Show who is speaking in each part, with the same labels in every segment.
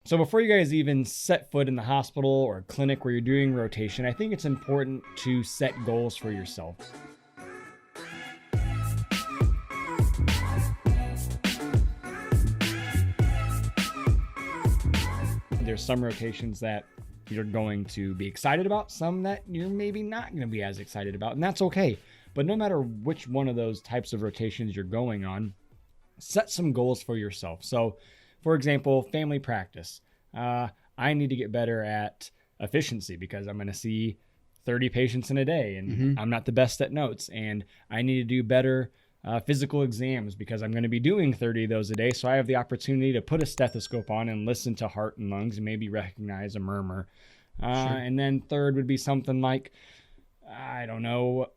Speaker 1: So before you guys even set foot in the hospital or clinic where you're doing rotation, I think it's important to set goals for yourself. There's some rotations that you're going to be excited about, some that you're maybe not going to be as excited about, and that's okay. But no matter which one of those types of rotations you're going on, set some goals for yourself. So, for example, family practice. I need to get better at efficiency because I'm going to see 30 patients in a day, and I'm not the best at notes. And I need to do better physical exams because I'm going to be doing 30 of those a day. So I have the opportunity to put a stethoscope on and listen to heart and lungs and maybe recognize a murmur. Sure. And then third would be something like, I don't know,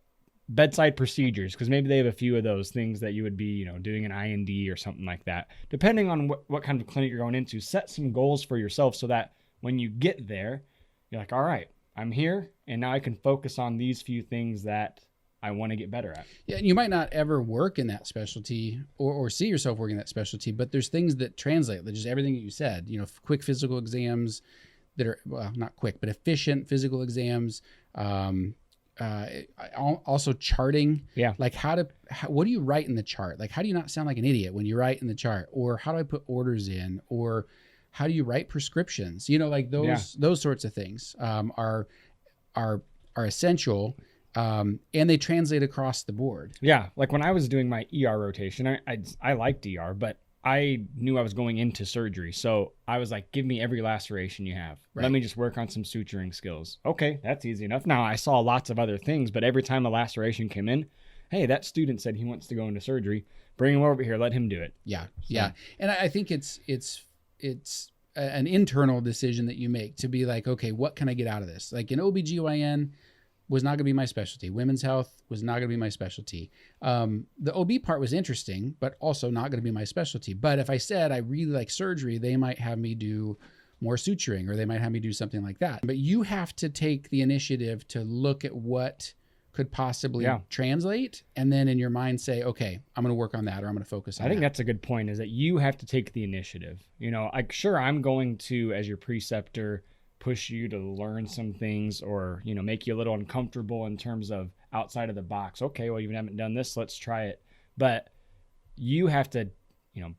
Speaker 1: bedside procedures, because maybe they have a few of those things that you would be, doing an IND or something like that. Depending on what kind of clinic you're going into, set some goals for yourself so that when you get there, you're like, all right, I'm here, and now I can focus on these few things that I want to get better at.
Speaker 2: Yeah, and you might not ever work in that specialty or see yourself working in that specialty, but there's things that translate, just everything that you said, quick physical exams that are, well, not quick, but efficient physical exams, also charting.
Speaker 1: Yeah.
Speaker 2: Like what do you write in the chart? Like, how do you not sound like an idiot when you write in the chart? Or how do I put orders in? Or how do you write prescriptions? Those sorts of things are essential. And they translate across the board.
Speaker 1: Yeah. Like when I was doing my ER rotation, I liked ER, but I knew I was going into surgery. So I was like, give me every laceration you have. Right. Let me just work on some suturing skills. Okay, that's easy enough. Now I saw lots of other things, but every time a laceration came in, hey, that student said he wants to go into surgery. Bring him over here. Let him do it.
Speaker 2: Yeah. So. Yeah. And I think it's an internal decision that you make to be like, okay, what can I get out of this? Like an OBGYN was not going to be my specialty. Women's health was not going to be my specialty. The OB part was interesting, but also not going to be my specialty. But if I said I really like surgery, they might have me do more suturing, or they might have me do something like that. But you have to take the initiative to look at what could possibly translate, and then in your mind say, okay, I'm going to work on that, or I'm going to focus on that.
Speaker 1: I think that's a good point, is that you have to take the initiative. I'm going to, as your preceptor, push you to learn some things, or make you a little uncomfortable in terms of outside of the box. Okay, well, you haven't done this, let's try it. But you have to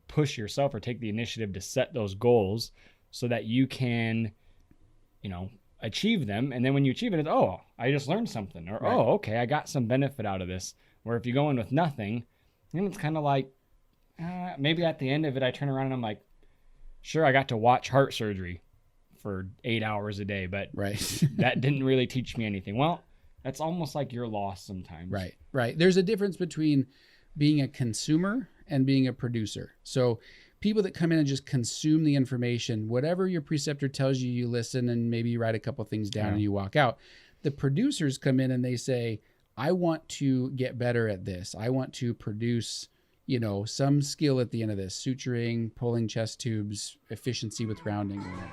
Speaker 1: push yourself or take the initiative to set those goals so that you can achieve them. And then when you achieve it, it's, oh, I just learned something, or right. Oh, okay, I got some benefit out of this. Where if you go in with nothing, then it's kind of like maybe at the end of it I turn around and I'm like, sure, I got to watch heart surgery for 8 hours a day, but
Speaker 2: right.
Speaker 1: That didn't really teach me anything. Well, that's almost like you're lost sometimes.
Speaker 2: Right. There's a difference between being a consumer and being a producer. So people that come in and just consume the information, whatever your preceptor tells you, you listen and maybe you write a couple things down and you walk out. The producers come in and they say, I want to get better at this. I want to produce some skill at the end of this, suturing, pulling chest tubes, efficiency with rounding, or whatever.